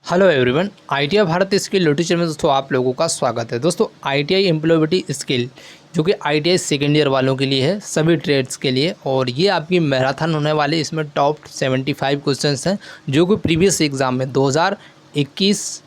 Hello everyone, ITI Bharat skill YouTube channel में दोस्तों आप लोगों का स्वागत है। दोस्तों आईटीआई एम्प्लॉयबिलिटी स्किल जो कि आईटीआई सेकेंड ईयर वालों के लिए है, सभी ट्रेड्स के लिए, और ये आपकी मैराथन होने वाली। इसमें टॉप 75 क्वेश्चंस हैं जो कि प्रीवियस एग्जाम में 2021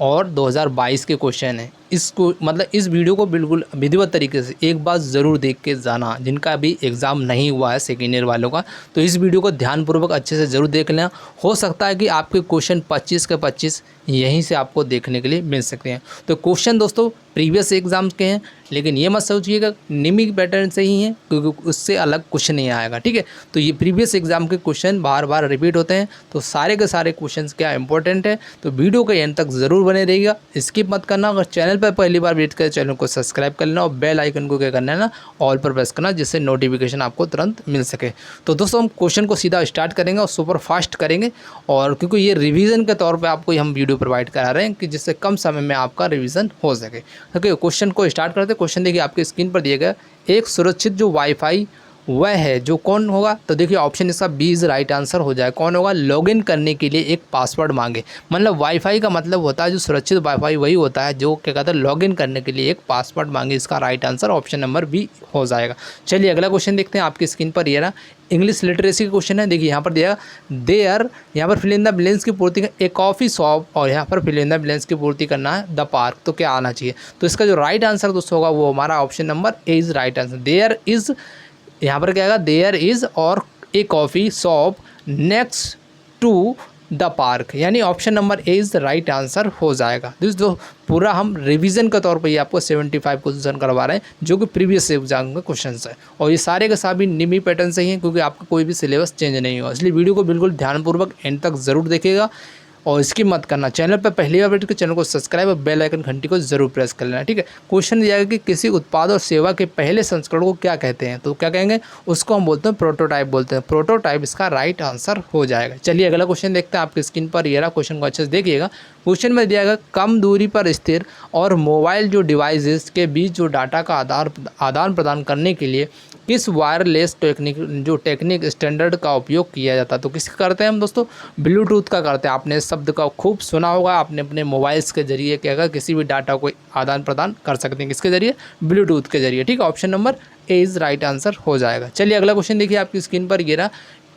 और 2022 के क्वेश्चन हैं। इसको मतलब इस वीडियो को बिल्कुल विधिवत तरीके से एक बार ज़रूर देख के जाना, जिनका अभी एग्ज़ाम नहीं हुआ है सेकेंड ईयर वालों का, तो इस वीडियो को ध्यानपूर्वक अच्छे से ज़रूर देख लेना। हो सकता है कि आपके क्वेश्चन 25 के 25 यहीं से आपको देखने के लिए मिल सकते हैं। तो क्वेश्चन दोस्तों प्रीवियस एग्जाम के हैं, लेकिन ये मत सोचिएगा निमिक पैटर्न से ही हैं, क्योंकि उससे अलग कुछ नहीं आएगा। ठीक है, तो ये प्रीवियस एग्जाम के क्वेश्चन बार बार रिपीट होते हैं, तो सारे के सारे क्वेश्चन क्या इंपॉर्टेंट है, तो वीडियो के एंड तक ज़रूर बने रहिएगा, स्किप मत करना। अगर चैनल पर पहली बार विजिट करें, चैनल को सब्सक्राइब कर लेना और बेल आइकन को क्या करना है ना, ऑल पर प्रेस करना, जिससे नोटिफिकेशन आपको तुरंत मिल सके। तो दोस्तों हम क्वेश्चन को सीधा स्टार्ट करेंगे और सुपर फास्ट करेंगे, और क्योंकि ये रिवीजन के तौर पे आपको हम वीडियो प्रोवाइड करा रहे हैं कि जिससे कम समय में आपका रिवीजन हो सके। ओके, क्वेश्चन को स्टार्ट करते हैं। क्वेश्चन देखिए आपकी स्क्रीन पर दिया गया, एक सुरक्षित जो वाईफाई वह है जो कौन होगा, तो देखिए ऑप्शन इसका बी इज राइट आंसर हो जाए। कौन होगा? लॉगिन करने के लिए एक पासवर्ड मांगे। मतलब वाईफाई का मतलब होता है जो सुरक्षित वाईफाई वही होता है जो क्या कहता है लॉगिन करने के लिए एक पासवर्ड मांगे। इसका right answer option number B हो जाएगा। चलिए अगला क्वेश्चन देखते हैं आपकी स्क्रीन पर। ये ना इंग्लिश लिटरेसी का क्वेश्चन है। देखिए यहाँ पर दिया देयर, यहाँ पर फिल इन द ब्लैंक्स की पूर्ति ए कॉफ़ी शॉप, और यहाँ पर फिल इन द ब्लैंक्स की पूर्ति करना है द पार्क। तो क्या आना चाहिए? तो इसका जो राइट आंसर दोस्तों होगा वो हमारा option number A is right answer. There is, यहाँ पर क्या आएगा? देयर इज़ और a coffee shop next to the park, यानी option number A is right answer हो जाएगा। दोस्तों पूरा हम रिवीजन के तौर पे ये आपको 75 क्वेश्चन करवा रहे हैं जो कि प्रीवियस एग्जाम के क्वेश्चन है, और ये सारे के सारे निमी पैटर्न से ही हैं, क्योंकि आपका कोई भी सिलेबस चेंज नहीं हुआ। इसलिए वीडियो को बिल्कुल ध्यानपूर्वक एंड तक ज़रूर देखिएगा और इसकी मत करना। चैनल पर पहली बार बैठ के चैनल को सब्सक्राइब और बेल आइकन घंटी को जरूर प्रेस कर लेना। ठीक है, क्वेश्चन दिया गया कि किसी उत्पाद और सेवा के पहले संस्करण को क्या कहते हैं, तो क्या कहेंगे? उसको हम बोलते हैं प्रोटोटाइप बोलते हैं। प्रोटोटाइप इसका राइट आंसर हो जाएगा। चलिए अगला क्वेश्चन देखते हैं आपकी स्क्रीन पर। ये रहा क्वेश्चन को अच्छे से देखिएगा। क्वेश्चन में दिया गया कम दूरी पर स्थिर और मोबाइल जो डिवाइसेस के बीच जो डाटा का आदान प्रदान करने के लिए किस वायरलेस टेक्निक स्टैंडर्ड का उपयोग किया जाता है, तो किसका करते हैं हम दोस्तों? ब्लूटूथ का करते हैं। आपने इस शब्द का खूब सुना होगा, आपने अपने मोबाइल्स के जरिए क्या अगर किसी भी डाटा को आदान प्रदान कर सकते हैं। किसके जरिए? ब्लूटूथ के जरिए। ठीक है, option number A is right answer हो जाएगा। चलिए अगला क्वेश्चन देखिए आपकी स्क्रीन पर। ये रहा,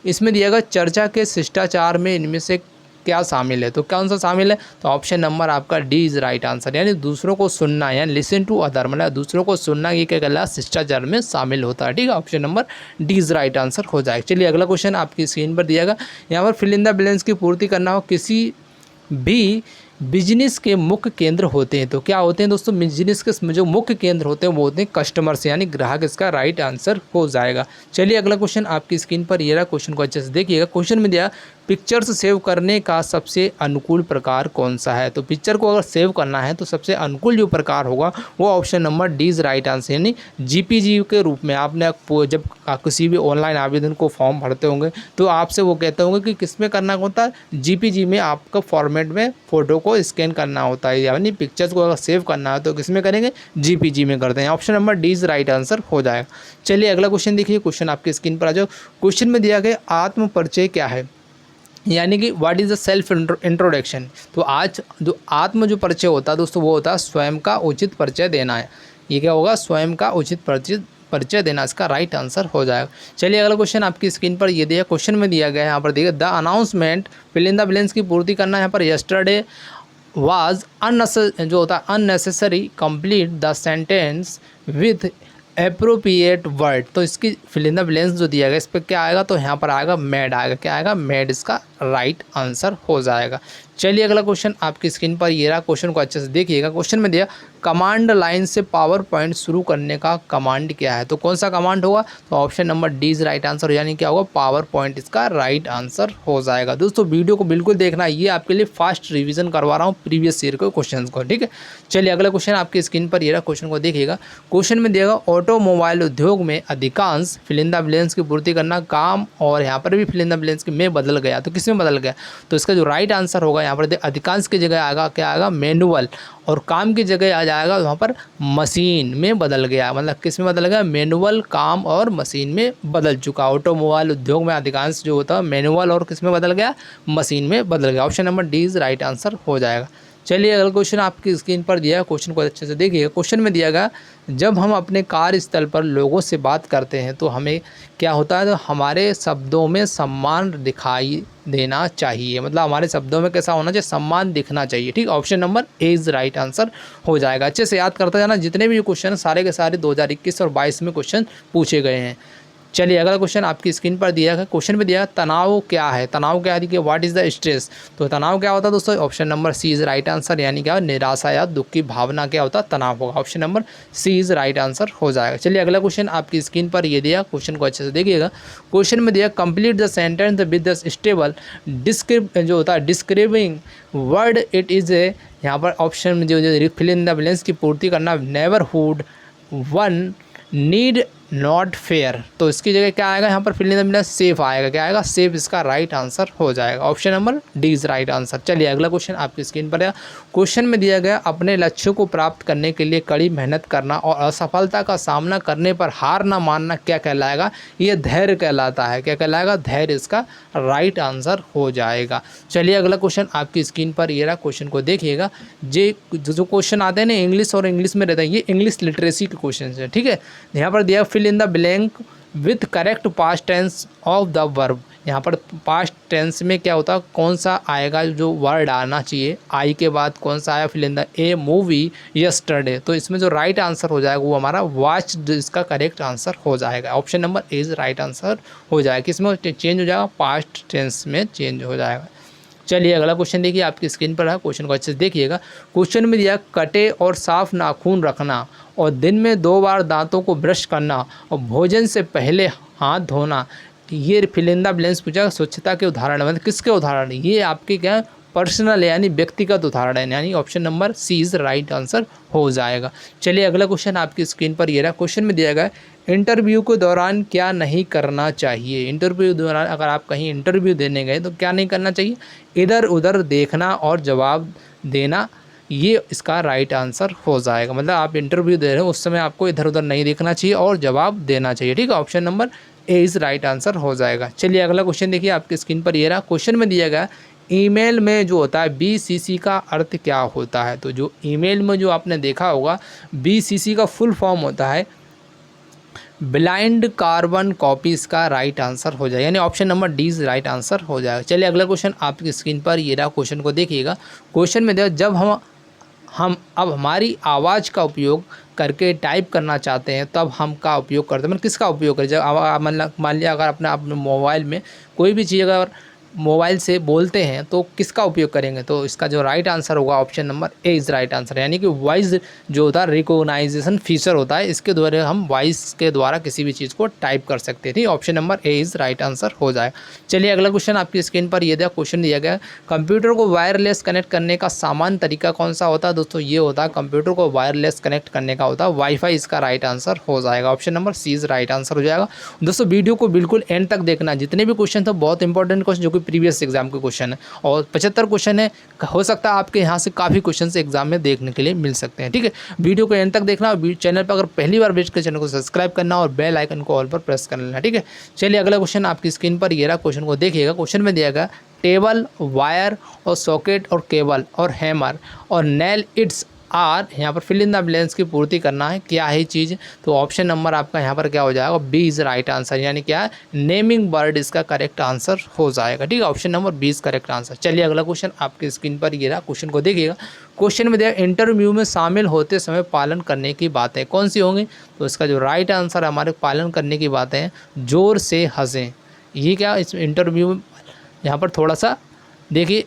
इसमें दिया गया चर्चा के शिष्टाचार में इनमें से क्या शामिल है, तो कौन सा शामिल है? तो ऑप्शन नंबर आपका डी इज़ राइट आंसर, यानी दूसरों को सुनना, यानी लिसन टू अदर, मतलब दूसरों को सुनना, ये क्या कहलाता है? शिष्टाचार में शामिल होता है। ठीक है, option number D is right answer हो जाएगा। चलिए अगला क्वेश्चन आपकी स्क्रीन पर दिया गया, यहाँ पर फिल इन द ब्लैंक्स की पूर्ति करना हो। किसी भी बिजनेस के मुख्य केंद्र होते हैं, तो क्या होते हैं दोस्तों? बिजनेस के जो मुख्य केंद्र होते हैं वो होते हैं कस्टमर्स, यानी ग्राहक। इसका राइट आंसर हो जाएगा। चलिए अगला क्वेश्चन आपकी स्क्रीन पर। ये रहा, क्वेश्चन को अच्छे से देखिएगा। क्वेश्चन में दिया पिक्चर्स सेव करने का सबसे अनुकूल प्रकार कौन सा है, तो पिक्चर को अगर सेव करना है तो सबसे अनुकूल जो प्रकार होगा वो option number D is right answer, यानी जीपीजी के रूप में। आपने जब किसी भी ऑनलाइन आवेदन को फॉर्म भरते होंगे तो आपसे वो कहते होंगे कि किस में करना होता है? जीपीजी में आपका फॉर्मेट में फ़ोटो को स्कैन करना होता है, यानी पिक्चर्स को अगर सेव करना है तो किस में करेंगे? जीपीजी में करते हैं। Option number D is right answer हो जाएगा। चलिए अगला क्वेश्चन देखिए। क्वेश्चन आपकी स्क्रीन पर आ जाओ। क्वेश्चन में दिया गया आत्म परिचय क्या है, यानी कि what is the self introduction. तो आज जो आत्म जो परिचय होता है दोस्तों वो होता है स्वयं का उचित परिचय देना है। ये क्या होगा? स्वयं का उचित परिचय देना, इसका राइट आंसर हो जाएगा। चलिए अगला क्वेश्चन आपकी स्क्रीन पर ये दिया, क्वेश्चन में दिया गया है यहाँ पर देखिए the announcement fill in the blanks की पूर्ति करना है। यहाँ पर यस्टरडे वाज जो होता है unnecessary, complete the sentence with appropriate word, तो इसकी फिल इन द ब्लैंक्स जो दिया गया इस पर क्या आएगा? तो यहाँ पर आएगा मेड आएगा। क्या आएगा? मेड इसका राइट आंसर हो जाएगा। चलिए अगला क्वेश्चन आपकी स्क्रीन पर ये रहा, क्वेश्चन को अच्छे से देखिएगा। क्वेश्चन में दिया कमांड लाइन से पावर पॉइंट शुरू करने का कमांड क्या है, तो कौन सा कमांड होगा? तो option number D is right answer, यानी क्या होगा? पावर पॉइंट इसका राइट आंसर हो जाएगा। दोस्तों वीडियो को बिल्कुल देखना, ये आपके लिए फास्ट रिविजन करवा रहा हूँ प्रीवियस ईयर के क्वेश्चन को। ठीक है, चलिए अगला क्वेश्चन आपकी स्क्रीन पर ये रहा, क्वेश्चन को देखिएगा। क्वेश्चन में दिएगा ऑटोमोबाइल उद्योग में अधिकांश फिल इन द ब्लैंक्स की पूर्ति करना काम, और यहाँ पर भी फिल इन द ब्लैंक्स की में बदल गया, तो किस में बदल गया? तो इसका जो राइट आंसर होगा यहाँ पर अधिकांश की जगह आएगा क्या आएगा? मैनुअल, और काम की जगह आ जाएगा वहाँ पर मशीन में बदल गया, मतलब किस में बदल गया? मैनुअल, काम और मशीन में बदल चुका। ऑटोमोबाइल उद्योग में अधिकांश जो होता है मैनुअल और किस में बदल गया? मशीन में बदल गया। Option number D is right answer हो जाएगा। चलिए अगला क्वेश्चन आपकी स्क्रीन पर दिया है, क्वेश्चन को अच्छे से देखिएगा। क्वेश्चन में दिया गया, जब हम अपने कार्यस्थल पर लोगों से बात करते हैं तो हमें क्या होता है? तो हमारे शब्दों में सम्मान दिखाई देना चाहिए, मतलब हमारे शब्दों में कैसा होना चाहिए? सम्मान दिखना चाहिए। ठीक, option number A is right answer हो जाएगा। अच्छे से याद करते जाना, जितने भी क्वेश्चन सारे के सारे 2021 और 22 में क्वेश्चन पूछे गए हैं। चलिए अगला क्वेश्चन आपकी स्क्रीन पर दिया है। क्वेश्चन में दिया तनाव क्या है? तनाव क्या है? देखिए व्हाट इज़ द स्ट्रेस। तो तनाव क्या होता है दोस्तों? Option number C is right answer, यानी क्या? निराशा या दुख की भावना क्या होता है? तनाव होगा। Option number C is right answer हो जाएगा। चलिए अगला क्वेश्चन आपकी स्क्रीन पर ये दिया, क्वेश्चन को अच्छे से देखिएगा। क्वेश्चन में दिया complete the sentence with the stable जो होता है describing word it is a, यहाँ पर ऑप्शन में जो फिल इन द ब्लैंक्स की पूर्ति करना, neighbourhood, one, need, not fair. तो इसकी जगह क्या आएगा? यहाँ पर fill in the blanks safe आएगा। क्या आएगा? सेफ इसका राइट आंसर हो जाएगा। Option number D is right answer. चलिए अगला क्वेश्चन आपकी स्क्रीन पर है। क्वेश्चन में दिया गया अपने लक्ष्यों को प्राप्त करने के लिए कड़ी मेहनत करना और असफलता का सामना करने पर हार ना मानना क्या कहलाएगा? ये धैर्य कहलाता है। क्या कहलाएगा? धैर्य इसका राइट आंसर हो जाएगा। चलिए अगला क्वेश्चन आपकी स्क्रीन पर ये रहा, क्वेश्चन को देखिएगा। जो क्वेश्चन आते हैं ना इंग्लिश और इंग्लिश में रहता है, ये इंग्लिश लिटरेसी के क्वेश्चन है। ठीक है, यहाँ पर दिया fill in the blank with correct past tense of the verb. यहाँ पर पास्ट टेंस में क्या होता है? कौन सा आएगा जो वर्ड आना चाहिए? आई के बाद कौन सा आया? Fill in the a movie yesterday. तो इसमें जो राइट आंसर हो जाएगा वो हमारा वॉच, इसका करेक्ट आंसर हो जाएगा। Option number A is right answer हो जाएगा। किसमें चेंज हो जाएगा? पास्ट टेंस में चेंज हो जाएगा। चलिए अगला क्वेश्चन देखिए आपकी स्क्रीन पर है, क्वेश्चन को अच्छे से देखिएगा। क्वेश्चन में दिया कटे और साफ नाखून रखना और दिन में 2 बार दांतों को ब्रश करना और भोजन से पहले हाथ धोना, ये फिल इन द ब्लैंक्स पूछा स्वच्छता के उदाहरण, मतलब किसके उदाहरण? ये आपके क्या पर्सनल यानी व्यक्तिगत उदाहरण है, यानी option number C is right answer हो जाएगा। चलिए अगला क्वेश्चन आपकी स्क्रीन पर ये रहा। क्वेश्चन में दिया गया इंटरव्यू के दौरान क्या नहीं करना चाहिए? इंटरव्यू के दौरान अगर आप कहीं इंटरव्यू देने गए तो क्या नहीं करना चाहिए? इधर उधर देखना और जवाब देना, ये इसका राइट आंसर हो जाएगा। मतलब आप इंटरव्यू दे रहे हो उस समय आपको इधर उधर नहीं देखना चाहिए और जवाब देना चाहिए। ठीक है, option number A is right answer हो जाएगा। चलिए अगला क्वेश्चन देखिए आपकी स्क्रीन पर ये रहा। क्वेश्चन में दिया गया ईमेल में जो होता है BCC का अर्थ क्या होता है? तो जो ईमेल में जो आपने देखा होगा BCC का फुल फॉर्म होता है ब्लाइंड कार्बन कॉपी, इसका राइट आंसर हो जाएगा, यानी option number D is right answer हो जाएगा। चलिए अगला क्वेश्चन आपकी स्क्रीन पर ये रहा, क्वेश्चन को देखिएगा। क्वेश्चन में देखो जब हम अब हमारी आवाज़ का उपयोग करके टाइप करना चाहते हैं तब हम का उपयोग करते हैं, मतलब किसका उपयोग करें? जब मान लिया अगर अपने मोबाइल में कोई भी चीज़ अगर मोबाइल से बोलते हैं तो किसका उपयोग करेंगे? तो इसका जो राइट आंसर होगा option number A is right answer, यानी कि वॉइस जो होता है रिकॉग्नाइजेशन फीचर होता है, इसके द्वारा हम वॉइस के द्वारा किसी भी चीज़ को टाइप कर सकते हैं। ठीक, option number A is right answer हो जाएगा। चलिए अगला क्वेश्चन आपकी स्क्रीन पर ये दिया, क्वेश्चन दिया गया कंप्यूटर को वायरलेस कनेक्ट करने का सामान्य तरीका कौन सा होता है? दोस्तों ये होता है कंप्यूटर को वायरलेस कनेक्ट करने का होता है वाईफाई, इसका राइट आंसर हो जाएगा। Option number C is right answer हो जाएगा। दोस्तों वीडियो को बिल्कुल एंड तक देखना, जितने भी क्वेश्चन थे बहुत इंपॉर्टेंट क्वेश्चन जो कि प्रीवियस एग्जाम के क्वेश्चन है और 75 क्वेश्चन है, हो सकता है आपके यहाँ से काफ़ी क्वेश्चन एग्जाम में देखने के लिए मिल सकते हैं। ठीक है, वीडियो को एंड तक देखना और चैनल पर अगर पहली बार विजिट कर चैनल को सब्सक्राइब करना और बेल आइकन को ऑल पर प्रेस कर लेना। ठीक है, चलिए अगला क्वेश्चन आपकी स्क्रीन पर ये रहा, क्वेश्चन को देखिएगा। क्वेश्चन में दिया गया टेबल, वायर और सॉकेट और केबल और हैमर और नेल इट्स आर, यहाँ पर फिल इन द ब्लैंक्स की पूर्ति करना है, क्या है चीज़? तो ऑप्शन नंबर आपका यहाँ पर क्या हो जाएगा? बी इज़ राइट आंसर, यानी क्या है नेमिंग बर्ड, इसका करेक्ट आंसर हो जाएगा। ठीक है, option number B is correct answer. चलिए अगला क्वेश्चन आपकी स्क्रीन पर ये रहा, क्वेश्चन को देखिएगा। क्वेश्चन में दिया इंटरव्यू में शामिल होते समय पालन करने की बातें कौन सी होंगी? तो इसका जो राइट आंसर हमारे पालन करने की बातें हैं जोर से हंसें। ये क्या इस इंटरव्यू में यहाँ पर थोड़ा सा देखिए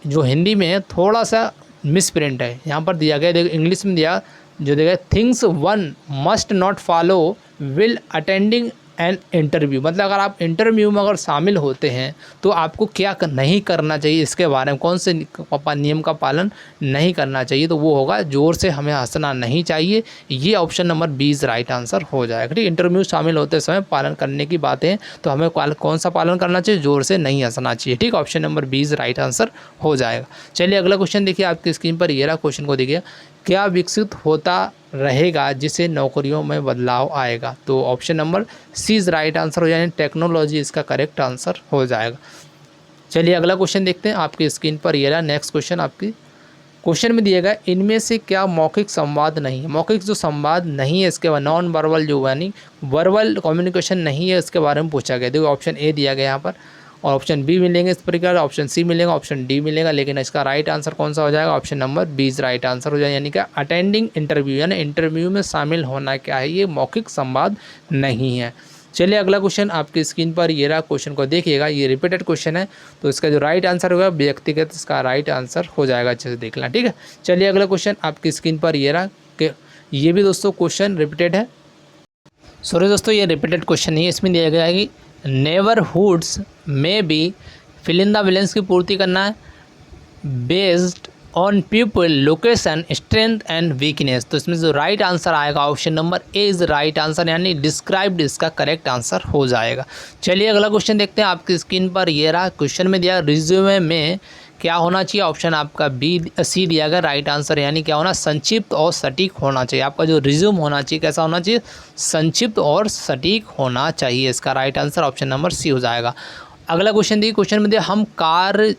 जो हिंदी में है थोड़ा सा मिस प्रिंट है, यहाँ पर दिया गया देखो इंग्लिश में दिया जो दिया things one must not follow will attending an interview, मतलब अगर आप इंटरव्यू में अगर शामिल होते हैं तो आपको क्या नहीं करना चाहिए, इसके बारे में कौन से नियम का पालन नहीं करना चाहिए, तो वो होगा ज़ोर से हमें हंसना नहीं चाहिए। ये ऑप्शन नंबर 20 राइट आंसर हो जाएगा। ठीक, इंटरव्यू शामिल होते समय पालन करने की बातें हैं, तो हमें कौन सा पालन करना चाहिए, ज़ोर से नहीं हंसना चाहिए। ठीक, ऑप्शन नंबर 20 राइट आंसर हो जाएगा। चलिए अगला क्वेश्चन देखिए आपकी स्क्रीन पर, ये रहा क्वेश्चन को देखिए, क्या विकसित होता रहेगा जिससे नौकरियों में बदलाव आएगा, तो option number C is right answer हो जाएगा, टेक्नोलॉजी इसका करेक्ट आंसर हो जाएगा। चलिए अगला क्वेश्चन देखते हैं आपकी स्क्रीन पर, ये रहा नेक्स्ट क्वेश्चन आपकी। क्वेश्चन में दिया गया इनमें से क्या मौखिक संवाद नहीं है, मौखिक जो संवाद नहीं है इसके बाद नॉन वर्बल जो यानी वर्बल कम्युनिकेशन नहीं है, इसके बारे में पूछा गया। देखो ऑप्शन ए दिया गया यहाँ पर, और ऑप्शन बी मिलेंगे इस प्रकार, ऑप्शन सी मिलेगा, ऑप्शन डी मिलेगा, लेकिन इसका राइट आंसर कौन सा हो जाएगा, ऑप्शन नंबर 20 राइट आंसर हो जाएगा। यानी कि अटेंडिंग इंटरव्यू यानी इंटरव्यू में शामिल होना क्या है, ये मौखिक संवाद नहीं है। चलिए अगला क्वेश्चन आपकी स्क्रीन पर, ये रहा क्वेश्चन को देखिएगा, ये रिपीटेड क्वेश्चन है, तो इसका जो राइट आंसर होगा व्यक्तिगत इसका राइट आंसर हो जाएगा, अच्छे से देखना। ठीक है, चलिए अगला क्वेश्चन आपकी स्क्रीन पर, ये रहा कि ये भी दोस्तों क्वेश्चन रिपीटेड है, सॉरी दोस्तों ये रिपीटेड क्वेश्चन नहीं है। इसमें दिया गया है कि नेबरहुड्स में भी फिल इन द ब्लैंक्स की पूर्ति करना है based on people location strength and weakness, तो इसमें जो राइट आंसर आएगा option number A is right answer, यानी डिस्क्राइब्ड इसका करेक्ट आंसर हो जाएगा। चलिए अगला क्वेश्चन देखते हैं आपकी स्क्रीन पर, ये रहा क्वेश्चन में दिया रिज्यूमे में क्या होना चाहिए, ऑप्शन आपका बी सी दिया गया राइट आंसर, यानी क्या होना, संक्षिप्त और सटीक होना चाहिए। आपका जो रिज्यूम होना चाहिए कैसा होना चाहिए, संक्षिप्त और सटीक होना चाहिए, इसका right answer option number C हो जाएगा। अगला क्वेश्चन देखिए, क्वेश्चन में दिया हम कार्य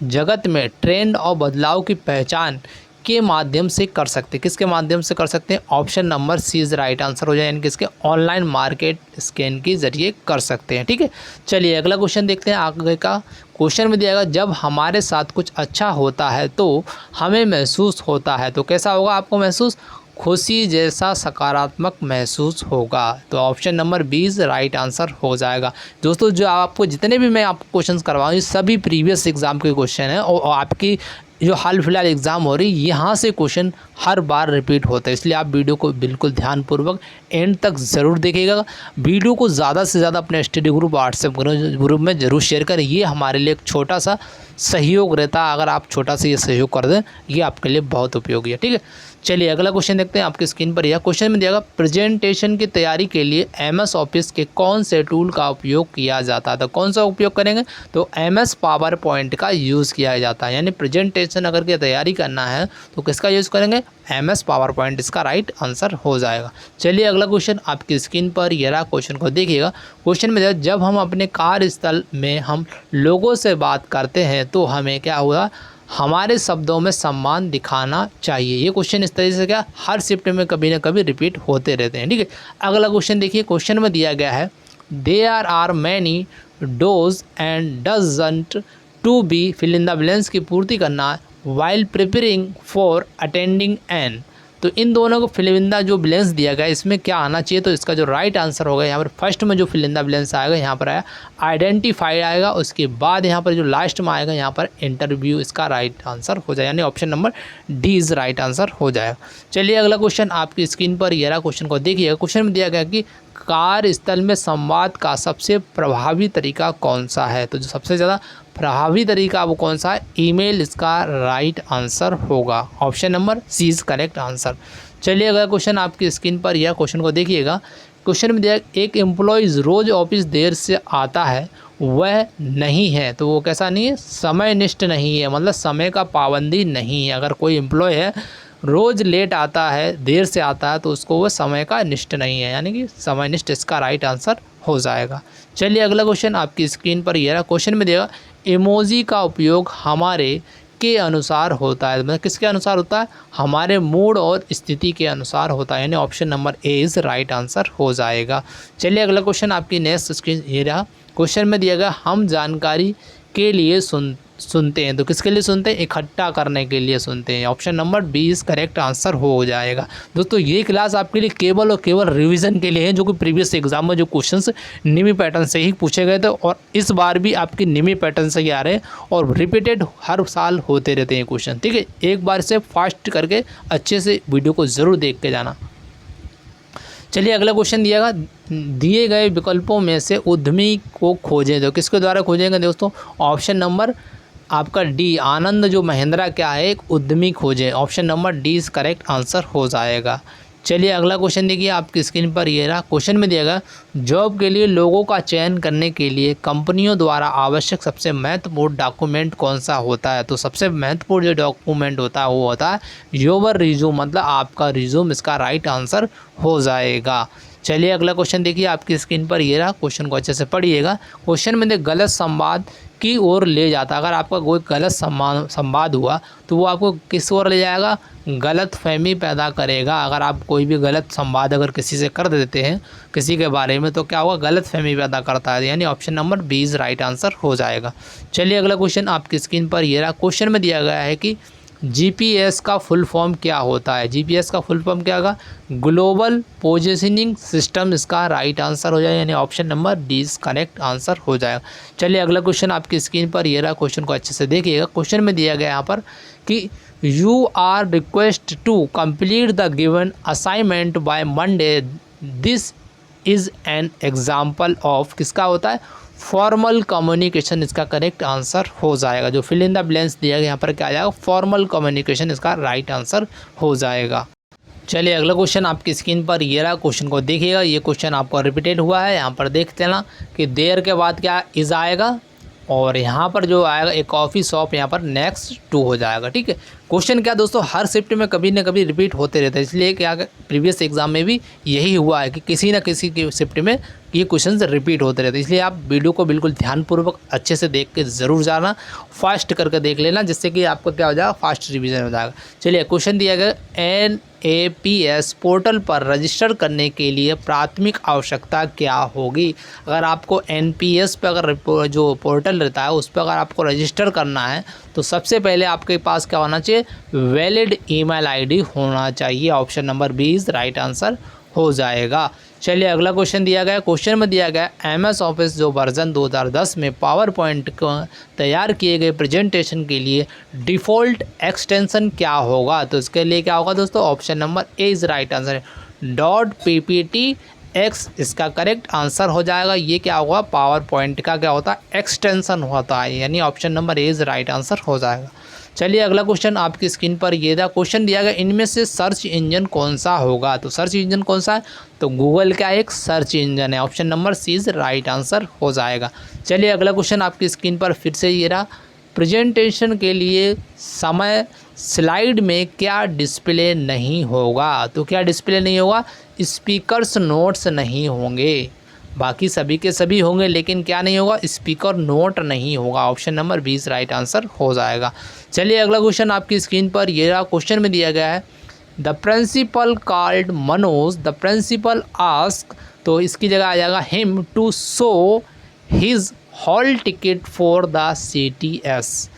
जगत में ट्रेंड और बदलाव की पहचान के माध्यम से कर सकते हैं, किसके माध्यम से कर सकते हैं, option number C is right answer हो जाए, यानी कि इसके ऑनलाइन मार्केट स्कैन के जरिए कर सकते हैं। ठीक है, चलिए अगला क्वेश्चन देखते हैं आगे का। क्वेश्चन में दिया गया जब हमारे साथ कुछ अच्छा होता है तो हमें महसूस होता है, तो कैसा होगा आपको महसूस, खुशी जैसा सकारात्मक महसूस होगा, तो ऑप्शन नंबर 20 राइट आंसर हो जाएगा। दोस्तों जो आपको जितने भी मैं आपको क्वेश्चंस करवाऊँ ये सभी प्रीवियस एग्जाम के क्वेश्चन हैं, और आपकी जो हाल फिलहाल एग्ज़ाम हो रही यहाँ से क्वेश्चन हर बार रिपीट होता है, इसलिए आप वीडियो को बिल्कुल ध्यानपूर्वक एंड तक ज़रूर देखिएगा। वीडियो को ज़्यादा से ज़्यादा अपने स्टडी ग्रुप व्हाट्सएप ग्रुप में ज़रूर शेयर करें, ये हमारे लिए एक छोटा सा सहयोग रहता है, अगर आप छोटा सा ये सहयोग कर दें ये आपके लिए बहुत उपयोगी है। ठीक है, चलिए अगला क्वेश्चन देखते हैं आपकी स्क्रीन पर। यह क्वेश्चन में दिया प्रेजेंटेशन की तैयारी के लिए MS ऑफिस के कौन से टूल का उपयोग किया जाता है, तो कौन सा उपयोग करेंगे, तो MS पावर पॉइंट का यूज़ किया जाता है, यानी प्रेजेंटेशन अगर की तैयारी करना है तो किसका यूज़ करेंगे, MS पावर पॉइंट, इसका राइट आंसर हो जाएगा। चलिए अगला क्वेश्चन आपकी स्क्रीन पर, यह रहा क्वेश्चन को देखिएगा। क्वेश्चन में जब हम अपने कार्यस्थल में हम लोगों से बात करते हैं तो हमें क्या हुआ, हमारे शब्दों में सम्मान दिखाना चाहिए। ये क्वेश्चन इस तरीके से क्या हर शिफ्ट में कभी ना कभी रिपीट होते रहते हैं। ठीक है, अगला क्वेश्चन देखिए, क्वेश्चन में दिया गया है there are many those and doesn't to be fill in the blanks की पूर्ति करना while preparing for attending an, तो इन दोनों को फिल इन द जो ब्लैंक्स दिया गया इसमें क्या आना चाहिए, तो इसका जो राइट आंसर होगा यहाँ पर फर्स्ट में जो फिल इन द ब्लैंक्स आएगा यहाँ पर आया आइडेंटिफाइड आएगा, उसके बाद यहाँ पर जो लास्ट में आएगा यहाँ पर इंटरव्यू, इसका राइट आंसर हो जाएगा, यानी option number D is right answer हो जाएगा। चलिए अगला क्वेश्चन आपकी स्क्रीन पर, यह रहा क्वेश्चन को देखिएगा। क्वेश्चन में दिया गया कि कार्यस्थल में संवाद का सबसे प्रभावी तरीका कौन सा है, तो जो सबसे ज़्यादा प्रभावी तरीका वो कौन सा है, ईमेल, इसका राइट आंसर होगा, option number C is correct answer. चलिए अगला क्वेश्चन आपकी स्क्रीन पर, यह क्वेश्चन को देखिएगा। क्वेश्चन में दिया एक एम्प्लॉयज़ रोज़ ऑफिस देर से आता है वह नहीं है, तो वो कैसा नहीं है, समयनिष्ठ नहीं है, मतलब समय का पाबंदी नहीं है। अगर कोई एम्प्लॉय है रोज़ लेट आता है, देर से आता है, तो उसको वो समय का निष्ठ नहीं है, यानी कि समयनिष्ठ, इसका राइट आंसर हो जाएगा। चलिए अगला क्वेश्चन आपकी स्क्रीन पर, यह रहा क्वेश्चन में देगा इमोजी का उपयोग हमारे के अनुसार होता है, मतलब किसके अनुसार होता है, हमारे मूड और स्थिति के अनुसार होता है, यानी option number A is right answer हो जाएगा। चलिए अगला क्वेश्चन आपकी नेक्स्ट स्क्रीन, ये रहा क्वेश्चन में दिया गया हम जानकारी के लिए सुनते हैं, तो किसके लिए सुनते हैं, इकट्ठा करने के लिए सुनते हैं, option number B is correct answer हो जाएगा। दोस्तों ये क्लास आपके लिए केवल और केवल रिवीजन के लिए है, जो कि प्रीवियस एग्जाम में जो क्वेश्चंस निमी पैटर्न से ही पूछे गए थे और इस बार भी आपके निमी पैटर्न से ही आ रहे हैं और रिपीटेड हर साल होते रहते हैं क्वेश्चन। ठीक है, एक बार से फास्ट करके अच्छे से वीडियो को ज़रूर देख के जाना। चलिए अगला क्वेश्चन दिया गया दिए गए विकल्पों में से उद्यमी को खोजें। तो किसके द्वारा खोजेंगे दोस्तों? ऑप्शन नंबर आपका डी, आनंद जो महिंद्रा क्या है एक उद्यमी खोजे। Option number D is correct answer हो जाएगा। चलिए अगला क्वेश्चन देखिए आपकी स्क्रीन पर। ये रहा क्वेश्चन में दिया गया, जॉब के लिए लोगों का चयन करने के लिए कंपनियों द्वारा आवश्यक सबसे महत्वपूर्ण डॉक्यूमेंट कौन सा होता है? तो सबसे महत्वपूर्ण जो डॉक्यूमेंट होता है वो होता है योर रिज्यूम, मतलब आपका रिज्यूम इसका राइट आंसर हो जाएगा। चलिए अगला क्वेश्चन देखिए आपकी स्क्रीन पर। ये रहा, क्वेश्चन को अच्छे से पढ़िएगा। क्वेश्चन में गलत संवाद की ओर ले जाता है। अगर आपका कोई गलत संवाद हुआ तो वो आपको किस ओर ले जाएगा? गलत फहमी पैदा करेगा। अगर आप कोई भी गलत संवाद अगर किसी से कर देते हैं किसी के बारे में तो क्या होगा? गलत फहमी पैदा करता है, यानी option number B is right answer हो जाएगा। चलिए अगला क्वेश्चन आपकी स्क्रीन पर। ये रहा, क्वेश्चन में दिया गया है कि जीपीएस का फुल फॉर्म क्या होता है? जीपीएस का फुल फॉर्म क्या होगा? ग्लोबल पोजीशनिंग सिस्टम इसका राइट आंसर हो जाएगा, यानी option number D is correct answer हो जाएगा। चलिए अगला क्वेश्चन आपकी स्क्रीन पर। ये रहा, क्वेश्चन को अच्छे से देखिएगा। क्वेश्चन में दिया गया यहाँ पर कि you are request to complete the given assignment by Monday, this is an example of, किसका होता है? फॉर्मल कम्युनिकेशन इसका करेक्ट आंसर हो जाएगा। जो फिल इन द ब्लैंक्स दिया गया यहाँ पर क्या आ जाएगा? फॉर्मल कम्युनिकेशन इसका राइट आंसर हो जाएगा। चलिए अगला क्वेश्चन आपकी स्क्रीन पर। ये रहा, क्वेश्चन को देखिएगा। ये क्वेश्चन आपको रिपीटेड हुआ है, यहाँ पर देख लेना कि देर के बाद क्या इज़ आएगा और यहाँ पर जो आएगा एक कॉफ़ी शॉप, यहाँ पर नेक्स्ट टू हो जाएगा। ठीक है, क्वेश्चन क्या दोस्तों हर शिफ्ट में कभी ना कभी रिपीट होते रहते हैं, इसलिए क्या प्रीवियस एग्जाम में भी यही हुआ है कि किसी न किसी की शिफ्ट में ये क्वेश्चंस रिपीट होते रहते हैं। इसलिए आप वीडियो को बिल्कुल ध्यानपूर्वक अच्छे से देख के ज़रूर जाना, फास्ट करके देख लेना, जिससे कि आपका क्या हो जाएगा? फास्ट रिवीजन हो जाएगा। चलिए क्वेश्चन दिया गया, NAPS पोर्टल पर रजिस्टर करने के लिए प्राथमिक आवश्यकता क्या होगी? अगर आपको NPS पर अगर जो पोर्टल रहता है उस पर अगर आपको रजिस्टर करना है तो सबसे पहले आपके पास क्या होना चाहिए? वैलिड ईमेल आईडी होना चाहिए। Option number B is right answer हो जाएगा। चलिए अगला क्वेश्चन दिया गया। क्वेश्चन में दिया गया MS ऑफिस जो वर्जन 2010 में पावर पॉइंट को तैयार किए गए प्रेजेंटेशन के लिए डिफ़ॉल्ट एक्सटेंशन क्या होगा? तो इसके लिए क्या होगा दोस्तों? Option number A is right answer. .PPTX इसका करेक्ट आंसर हो जाएगा। ये क्या होगा? पावर पॉइंट का क्या होता है? एक्सटेंशन होता है, यानी option number A is right answer हो जाएगा। चलिए अगला क्वेश्चन आपकी स्क्रीन पर। ये था, क्वेश्चन दिया गया इनमें से सर्च इंजन कौन सा होगा? तो सर्च इंजन कौन सा है? तो गूगल क्या एक सर्च इंजन है। Option number C is right answer हो जाएगा। चलिए अगला क्वेश्चन आपकी स्क्रीन पर फिर से ये रहा, प्रेजेंटेशन के लिए समय स्लाइड में क्या डिस्प्ले नहीं होगा? तो क्या डिस्प्ले नहीं होगा? स्पीकर्स नोट्स नहीं होंगे, बाकी सभी के सभी होंगे, लेकिन क्या नहीं होगा? स्पीकर नोट नहीं होगा। ऑप्शन नंबर 20 राइट आंसर हो जाएगा। चलिए अगला क्वेश्चन आपकी स्क्रीन पर। ये रहा, क्वेश्चन में दिया गया है the principal called Manoj, the principal ask, तो इसकी जगह आ जाएगा him to show his hall ticket for the CTS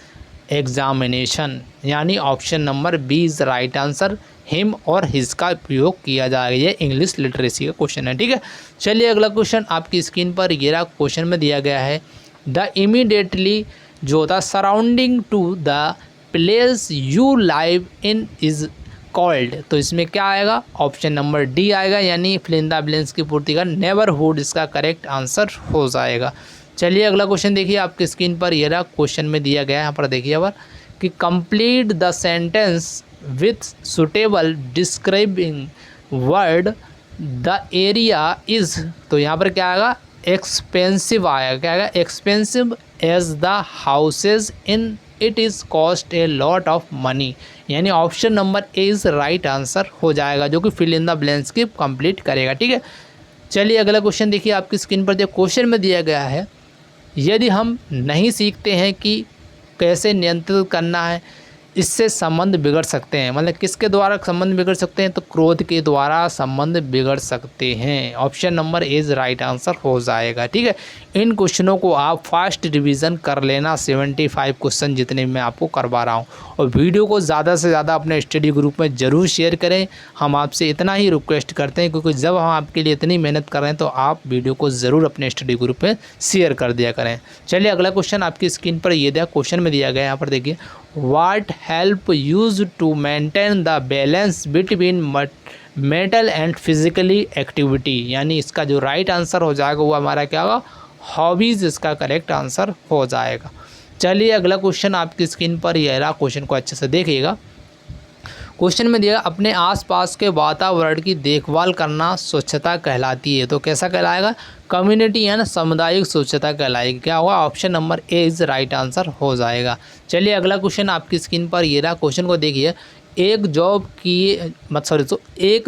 examination, यानी option number B is right answer. Him और हिज का उपयोग किया जाएगा। ये इंग्लिश लिटरेसी का क्वेश्चन है। ठीक है, चलिए अगला क्वेश्चन आपकी स्क्रीन पर। ये रहा, क्वेश्चन में दिया गया है द इमीडिएटली जो था surrounding to the place you live in is called, तो इसमें क्या आएगा? ऑप्शन नंबर डी आएगा, यानी फिल इन द ब्लैंक्स की पूर्ति का नेबरहुड इसका करेक्ट आंसर हो जाएगा। चलिए अगला क्वेश्चन देखिए आपकी स्क्रीन पर। ये रहा, क्वेश्चन में दिया गया है यहाँ पर देखिए अब कि complete the sentence with suitable describing word the area is, तो यहाँ पर क्या आएगा? एक्सपेंसिव आएगा। क्या आएगा? Expensive as the houses in it is cost a lot of money, यानी option number A is right answer हो जाएगा, जो कि फिल इन द ब्लैंक्स की कंप्लीट करेगा। ठीक है, चलिए अगला क्वेश्चन देखिए आपकी स्क्रीन पर। जो क्वेश्चन में दिया गया है, यदि हम नहीं सीखते हैं कि कैसे नियंत्रित करना है, इससे संबंध बिगड़ सकते हैं। मतलब किसके द्वारा संबंध बिगड़ सकते हैं? तो क्रोध के द्वारा संबंध बिगड़ सकते हैं। Option number is right answer हो जाएगा। ठीक है, इन क्वेश्चनों को आप फास्ट रिवीजन कर लेना, 75 क्वेश्चन जितने मैं आपको करवा रहा हूँ, और वीडियो को ज़्यादा से ज़्यादा अपने स्टडी ग्रुप में ज़रूर शेयर करें। हम आपसे इतना ही रिक्वेस्ट करते हैं, क्योंकि जब हम आपके लिए इतनी मेहनत कर रहे हैं तो आप वीडियो को ज़रूर अपने स्टडी ग्रुप में शेयर कर दिया करें। चलिए अगला क्वेश्चन आपकी स्क्रीन पर ये दिया, क्वेश्चन में दिया गया यहाँ पर देखिए, What help used to maintain the balance between mental and physically activity, यानी इसका जो राइट आंसर हो जाएगा वो हमारा क्या होगा, हॉबीज़ इसका करेक्ट आंसर हो जाएगा। चलिए अगला क्वेश्चन आपकी स्क्रीन पर ये रहा, क्वेश्चन को अच्छे से देखिएगा। क्वेश्चन में दिया अपने आसपास के वातावरण की देखभाल करना स्वच्छता कहलाती है, तो कैसा कहलाएगा, कम्युनिटी यानी सामुदायिक स्वच्छता कहलाएगी। क्या होगा, option number A is right answer हो जाएगा। चलिए अगला क्वेश्चन आपकी स्क्रीन पर ये रहा, क्वेश्चन को देखिए। एक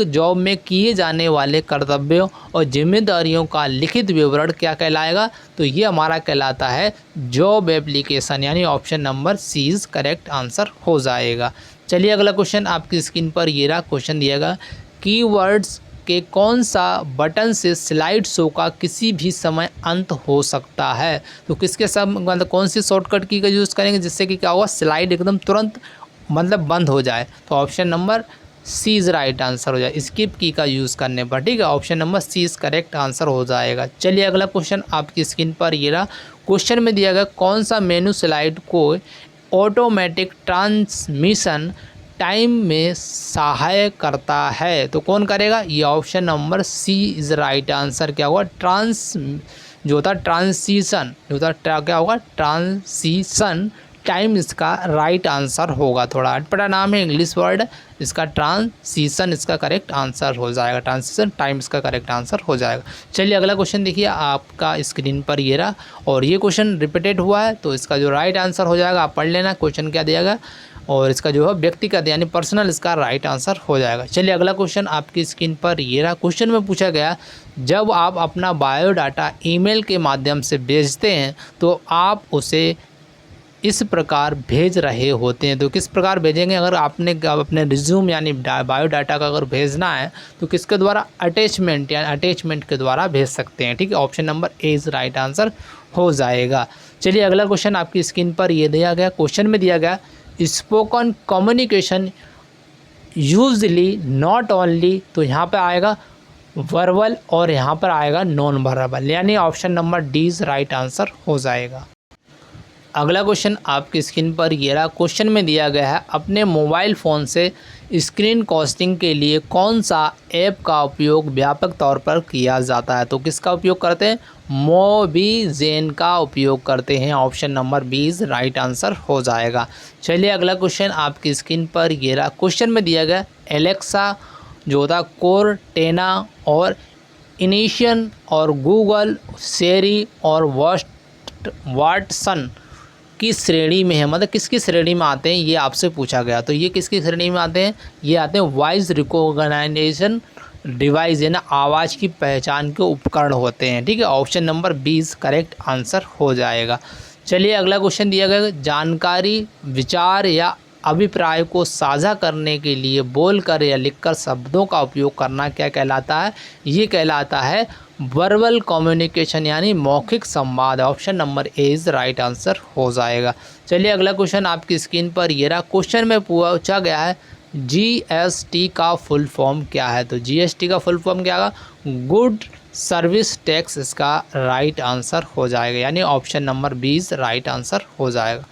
जॉब में किए जाने वाले कर्तव्यों और जिम्मेदारियों का लिखित विवरण क्या कहलाएगा, तो ये हमारा कहलाता है जॉब एप्लीकेशन, यानी option number C is correct answer हो जाएगा। चलिए अगला क्वेश्चन आपकी स्क्रीन पर ये रहा, क्वेश्चन दिएगा कीवर्ड्स के कौन सा बटन से स्लाइड शो का किसी भी समय अंत हो सकता है, तो किसके सब मतलब कौन सी शॉर्टकट की का यूज़ करेंगे जिससे कि क्या होगा, स्लाइड एकदम तुरंत मतलब बंद हो जाए, तो option number C is right answer हो जाए, स्किप की का यूज़ करने पर। ठीक है, option number C is correct answer हो जाएगा। चलिए अगला क्वेश्चन आपकी स्क्रीन पर ये रहा, क्वेश्चन में दिया गया कौन सा मेनू स्लाइड को ऑटोमेटिक ट्रांसमिशन टाइम में सहायक करता है, तो कौन करेगा, ये option number C is right answer क्या होगा, जो होता ट्रांसिशन जो होता क्या होगा, ट्रांसिशन टाइम इसका राइट आंसर होगा। थोड़ा अटपटा नाम है, इंग्लिश वर्ड, इसका ट्रांसिशन इसका करेक्ट आंसर हो जाएगा, ट्रांसिशन टाइम इसका करेक्ट आंसर हो जाएगा। चलिए अगला क्वेश्चन देखिए आपका स्क्रीन पर ये रहा, और ये क्वेश्चन रिपीटेड हुआ है, तो इसका जो राइट आंसर हो जाएगा आप पढ़ लेना, क्वेश्चन क्या दिया गया, और इसका जो है व्यक्तिगत यानी पर्सनल इसका राइट आंसर हो जाएगा। चलिए अगला क्वेश्चन आपकी स्क्रीन पर ये रहा, क्वेश्चन में पूछा गया जब आप अपना बायोडाटा ईमेल के माध्यम से भेजते हैं तो आप उसे इस प्रकार भेज रहे होते हैं, तो किस प्रकार भेजेंगे, अगर आपने अपने रिज्यूम यानी बायोडाटा का अगर भेजना है तो किसके द्वारा, अटैचमेंट यानी अटैचमेंट के द्वारा भेज सकते हैं। ठीक है, option number A is right answer हो जाएगा। चलिए अगला क्वेश्चन आपकी स्क्रीन पर ये दिया गया, क्वेश्चन में दिया गया spoken communication usually not only, तो यहाँ पे आएगा वर्बल और यहाँ पर आएगा नॉन वर्बल, यानी option number D is right answer हो जाएगा। अगला क्वेश्चन आपकी स्क्रीन पर ये रहा, क्वेश्चन में दिया गया है अपने मोबाइल फ़ोन से स्क्रीन कास्टिंग के लिए कौन सा ऐप का उपयोग व्यापक तौर पर किया जाता है, तो किसका उपयोग करते हैं, मोबिजेन का उपयोग करते हैं, option number B is right answer हो जाएगा। चलिए अगला क्वेश्चन आपकी स्क्रीन पर ये रहा, क्वेश्चन में दिया गया एलेक्सा जो था कोर्टेना और इनिशियन और गूगल सेरी और वाटसन किस श्रेणी में है, मतलब किसकी श्रेणी में आते हैं, ये आपसे पूछा गया, तो ये किसकी श्रेणी में आते हैं, ये आते हैं वॉइस रिकॉग्निशन डिवाइस, यानी आवाज़ की पहचान के उपकरण होते हैं। ठीक है, option number B is correct answer हो जाएगा। चलिए अगला क्वेश्चन दिया गया जानकारी, विचार या अभिप्राय को साझा करने के लिए बोलकर या लिखकर शब्दों का उपयोग करना क्या कहलाता है, ये कहलाता है वर्बल कम्युनिकेशन यानी मौखिक संवाद, option number A is right answer हो जाएगा। चलिए अगला क्वेश्चन आपकी स्क्रीन पर ये रहा, क्वेश्चन में पूछा गया है जीएसटी का फुल फॉर्म क्या है, तो जीएसटी का फुल फॉर्म क्या होगा, गुड सर्विस टैक्स इसका राइट आंसर हो जाएगा, यानी option number B is right answer हो जाएगा।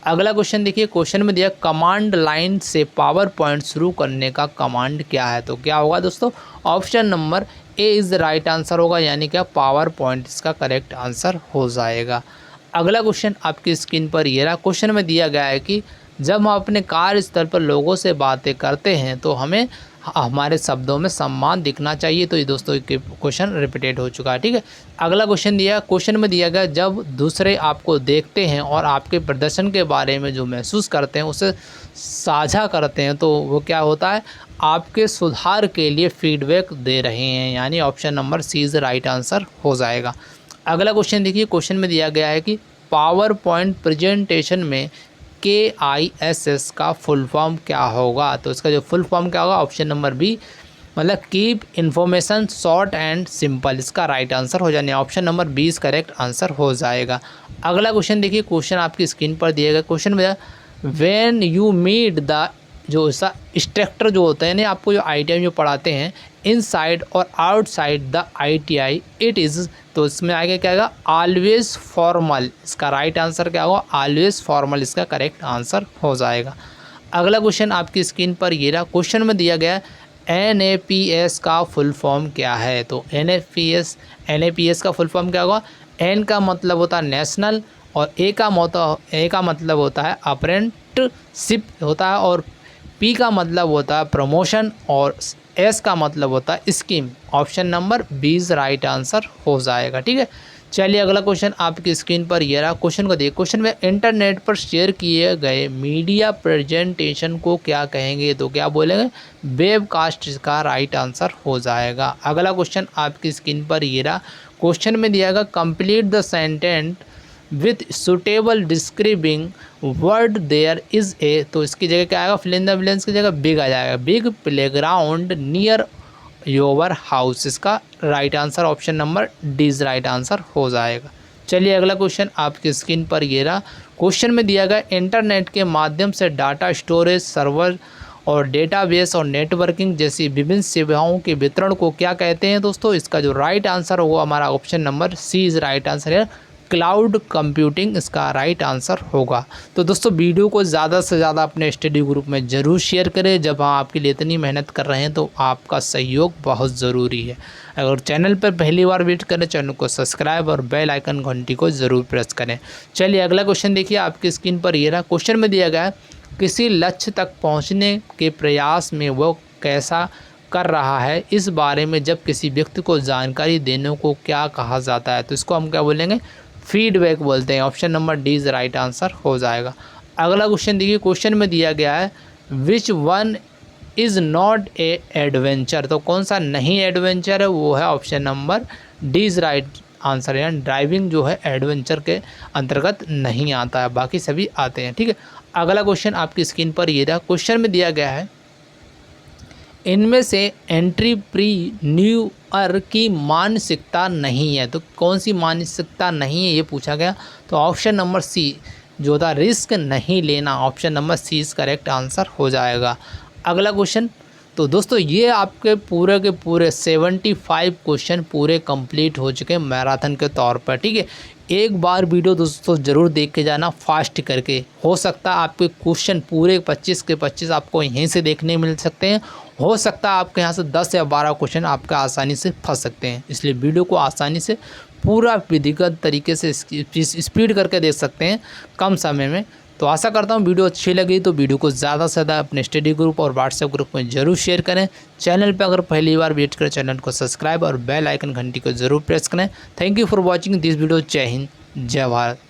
अगला क्वेश्चन देखिए, क्वेश्चन में दिया कमांड लाइन से पावर पॉइंट शुरू करने का कमांड क्या है, तो क्या होगा दोस्तों, option number A is right answer होगा, यानी क्या पावर पॉइंट इसका करेक्ट आंसर हो जाएगा। अगला क्वेश्चन आपकी स्क्रीन पर ये रहा, क्वेश्चन में दिया गया है कि जब हम अपने कार्यस्थल पर लोगों से बातें करते हैं तो हमें हमारे शब्दों में सम्मान दिखना चाहिए, तो ये दोस्तों क्वेश्चन रिपीटेड हो चुका है। ठीक है, अगला क्वेश्चन क्वेश्चन में दिया गया जब दूसरे आपको देखते हैं और आपके प्रदर्शन के बारे में जो महसूस करते हैं उसे साझा करते हैं तो वो क्या होता है, आपके सुधार के लिए फीडबैक दे रहे हैं, यानी option number C is right answer हो जाएगा। अगला क्वेश्चन देखिए, क्वेश्चन में दिया गया है कि पावर पॉइंट प्रेजेंटेशन में KISS का फुल फॉर्म क्या होगा, तो इसका जो फुल फॉर्म क्या होगा, ऑप्शन नंबर बी मतलब keep information short and simple, इसका राइट आंसर हो जाने, option number B is correct answer हो जाएगा। अगला क्वेश्चन देखिए, क्वेश्चन आपकी स्क्रीन पर दिया गया, क्वेश्चन में व्हेन यू मीट द जो इसका इंस्ट्रक्टर जो होता है यानी आपको जो ITI जो पढ़ाते हैं इनसाइड और outside the ITI it is, तो इसमें आगे क्या आएगा, ऑलवेज फॉर्मल, इसका राइट आंसर क्या होगा, ऑलवेज फॉर्मल इसका करेक्ट आंसर हो जाएगा। अगला क्वेश्चन आपकी स्क्रीन पर ये रहा, क्वेश्चन में दिया गया NAPS का फुल फॉर्म क्या है? तो NAPS का फुल फॉर्म क्या होगा? N का मतलब होता है नेशनल, और A का मतलब होता है अप्रेंटिसशिप होता है, और P का मतलब होता है प्रमोशन, और S का मतलब होता है scheme. Option number 20 right answer हो जाएगा। ठीक है, चलिए अगला क्वेश्चन आपकी स्क्रीन पर ये रहा। क्वेश्चन को देखिए। क्वेश्चन में इंटरनेट पर शेयर किए गए मीडिया प्रेजेंटेशन को क्या कहेंगे? तो क्या बोलेंगे? वेबकास्ट इसका राइट आंसर हो जाएगा। अगला क्वेश्चन आपकी स्क्रीन पर ये रहा। क्वेश्चन में दिया गया complete the sentence with suitable describing word there is a. तो इसकी जगह क्या आएगा? फिल इन द ब्लैंक्स की जगह बिग आ जाएगा। Big playground near your house, इसका right answer option number D is right answer हो जाएगा। चलिए अगला क्वेश्चन आपकी स्क्रीन पर ये रहा। क्वेश्चन में दिया गया इंटरनेट के माध्यम से डाटा स्टोरेज, सर्वर और डेटाबेस और नेटवर्किंग जैसी विभिन्न सेवाओं के वितरण को क्या कहते हैं? दोस्तों इसका जो राइट आंसर होगा हमारा option number C is right answer है, क्लाउड कंप्यूटिंग इसका राइट आंसर होगा। तो दोस्तों वीडियो को ज़्यादा से ज़्यादा अपने स्टडी ग्रुप में ज़रूर शेयर करें। जब हम आपके लिए इतनी मेहनत कर रहे हैं तो आपका सहयोग बहुत ज़रूरी है। अगर चैनल पर पहली बार विजिट करें, चैनल को सब्सक्राइब और बेल आइकन घंटी को ज़रूर प्रेस करें। चलिए अगला क्वेश्चन देखिए आपकी स्क्रीन पर ये रहा। क्वेश्चन में दिया गया है किसी लक्ष्य तक पहुँचने के प्रयास में वो कैसा कर रहा है, इस बारे में जब किसी व्यक्ति को जानकारी देने को क्या कहा जाता है? तो इसको हम क्या बोलेंगे? फीडबैक बोलते हैं। Option number D is right answer हो जाएगा। अगला क्वेश्चन देखिए। क्वेश्चन में दिया गया है which one is not a adventure. तो कौन सा नहीं एडवेंचर है? वो है option number D is right answer. यानी ड्राइविंग जो है एडवेंचर के अंतर्गत नहीं आता है, बाकी सभी आते हैं। ठीक है, अगला क्वेश्चन आपकी स्क्रीन पर ये रहा। क्वेश्चन में दिया गया है इनमें से एंट्रीप्रीन्योर की मानसिकता नहीं है। तो कौन सी मानसिकता नहीं है ये पूछा गया। तो ऑप्शन नंबर सी जो था रिस्क नहीं लेना, option number C is correct answer हो जाएगा। अगला क्वेश्चन। तो दोस्तों ये आपके पूरे के पूरे 75 क्वेश्चन पूरे कंप्लीट हो चुके हैं मैराथन के तौर पर। ठीक है, एक बार वीडियो दोस्तों ज़रूर देख के जाना फास्ट करके। हो सकता है आपके क्वेश्चन पूरे 25 के 25 आपको यहीं से देखने मिल सकते हैं। हो सकता है आपके यहाँ से 10 या 12 क्वेश्चन आपका आसानी से फंस सकते हैं। इसलिए वीडियो को आसानी से पूरा विधिगत तरीके से स्पीड करके देख सकते हैं कम समय में। तो आशा करता हूँ वीडियो अच्छी लगी तो वीडियो को ज़्यादा से ज़्यादा अपने स्टडी ग्रुप और व्हाट्सएप ग्रुप में ज़रूर शेयर करें। चैनल पर अगर पहली बार विजिट करें, चैनल को सब्सक्राइब और बेल आइकन घंटी को ज़रूर प्रेस करें। Thank you for watching this video. जय हिंद, जय भारत।